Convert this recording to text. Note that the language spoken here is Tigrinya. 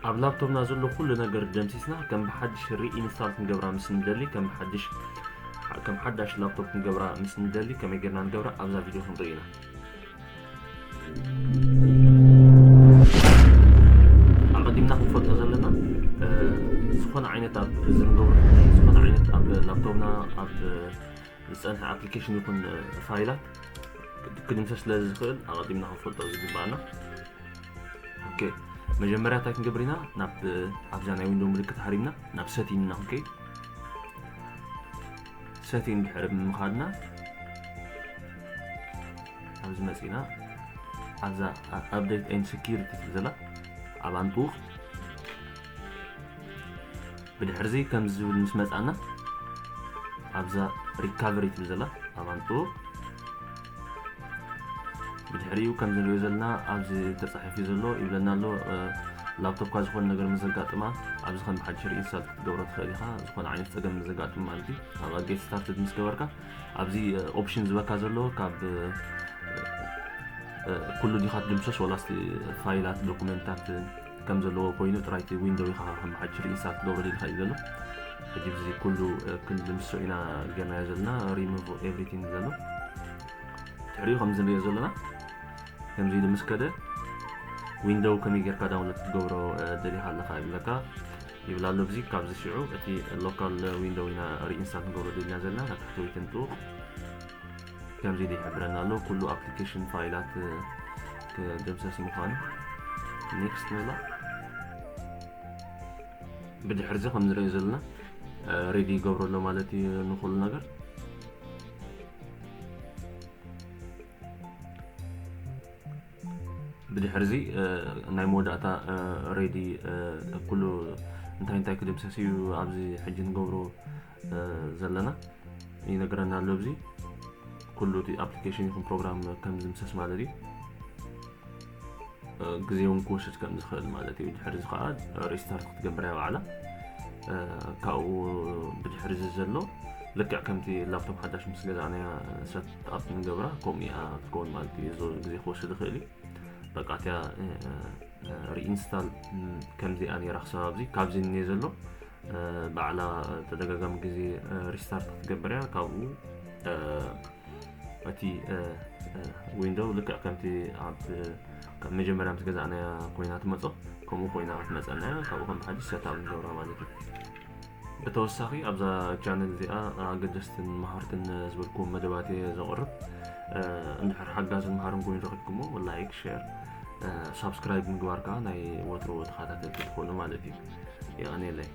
ኣብ ላፕቶፕና ዘሎ ኩሉ ነገር ደምሲስና ከም ብሓድሽ ሪኢንስታል ክንገብራ ምስ ንደሊ ከም ሓዳሽ ላፕቶፕ ክንገብራ ምስ ንደሊ ከመይ ጌርና ንገብራ ኣብዛ ቪድዮ ክንርኢ ኢና። ኣቀዲምና ክንፈልጦ ዘለና ዝኾነ ዓይነት ኣብ ዝንገብሮ ዝኾነ ዓይነት ኣብ ላፕቶፕና ኣብ ዝፀንሐ ኣፕሊኬሽን ይኹን ፋይላት ክድምሰስ ስለ ዝኽእል ኣቀዲምና ክንፈልጦ ዝግባአና። ኦኬ መጀመርያ እንታይ ክንገብር ኢና ናብ ኣብዛ ናይ ዊንዶው ምልክት ሓሪምና ናብ ሰቲንግ ኢና ክንከይድ። ሰቲንግ ድሕሪ ምኻድና ኣብዚ መፂና ኣብዛ ኣፕዴት ኤንድ ሴኪሪቲ ትብል ዘላ ኣብ ኣንጡቕ ብድሕሪ ዚ ከም ዝብል ምስ መፃና ኣብዛ ሪካቨሪ ትብል ዘላ ኣብ ኣንጡቕ ብድሕሪኡ ከም ዝንሪኦ ዘለና ኣብዚ ተፃሒፉ ዘሎ ይብለና ኣሎ ላፕቶፕካ ዝኾነ ነገር መዘጋጥማ ኣብዚ ከም ብሓድሽ ሪኢንስታል ክትገብሮ ትኽእል ኢኻ ዝኾነ ዓይነት ፀገም መዘጋጥም ማለት እዩ። ኣብ ጌት ስታርትድ ምስ ገበርካ ኣብዚ ኦፕሽን ዝበካ ዘሎ ካብ ኩሉ ዲኻ ትድምሰስ ወላስ ፋይላት ዶኩሜንታት ከም ዘለዎ ኮይኑ ጥራይ ዊንዶው ኢኻ ከም ብሓድሽ ሪኢንስታል ክትገብሮ ኢኻ እዩ ዘሎ። ሕጂ እዚ ኩሉ ክንድምሶ ኢና ጌርናዮ ዘለና ሪሙቭ ኤቭሪቲንግ ዘሎ ድሕሪኡ ከም ዝንሪኦ ዘለና ከምዚ ድምስ ከደ ዊንዶው ከመይ ጌርካ ዳውንሎድ ክትገብሮ ደሊኻ ኣለካ ይብለካ ይብላ ኣሎ። ብዚ ካብዚ ሽዑ እቲ ሎካል ዊንዶው ኢና ሪኢንስታል ክንገብሮ ደሊና ዘለና ናብ ታሕቲ ወይ ትንጡቕ ከምዚ ይሕብረና ኣሎ ኩሉ ኣፕሊኬሽን ፋይላት ክድምሰስ ምዃኑ ኔክስት ንብላ። ብድሕሪ ዚ ከም ንሪኦ ዘለና ሬዲ ይገብሮ ኣሎ ማለት እዩ ንኩሉ ነገር። ብድሕሪ ዚ ናይ መወዳእታ ሬዲ ኩሉ እንታይ ክድምሰስ እዩ ኣብዚ ሕጂ ንገብሮ ዘለና ይነግረና ኣሎ። ብዚ ኩሉ እቲ ኣፕሊኬሽን ይኹን ፕሮግራም ከም ዝምሰስ ማለት እዩ ግዜ እውን ክወስድ ከም ዝኽእል ማለት እዩ። ድሕሪ ዚ ከዓ ሪስታርት ክትገብር እያ ባዕላ ካብኡ ብድሕሪ ዚ ዘሎ ልክዕ ከምቲ ላፕቶፕ ሓዳሽ ምስ ገዛእናያ ሰት ኣፕ ንገብራ ከምኡ እያ ክትከውን ማለት እዩ። እዚ ግዜ ክወስድ ይኽእል እዩ። በቃ እትያ ሪኢንስታል ከምዚኣ ነይራ ክሳብ ኣብዚ ካብዚ እኒአ ዘሎ ባዕላ ተደጋጋሚ ግዜ ሪስታርት ክትገብር እያ ካብኡ እቲ ዊንዶው ልክዕ ከምቲ ኣብ መጀመርያ ምስ ገዛእናያ ኮይና ትመፆ ከምኡ ኮይና ትመፀና እያ ካብኡ ከም ብሓድሽ ሰትኣፕ ንገብራ ማለት እዩ። ብተወሳኺ ኣብዛ ቻነል እዚኣ ኣገደስትን መሃርትን ዝበልኩም መደባት እየ ዘቕርብ። እንድሕር ሓጋዝ መሃርን ኮይኑ ረኺብኩሞ ላይክ ሼር ሳብስክራይብ ምግባር ከዓ ናይ ወትሮ ተኸታተልቲ ትኾኑ ማለት እዩ። ይቕኒየለይ።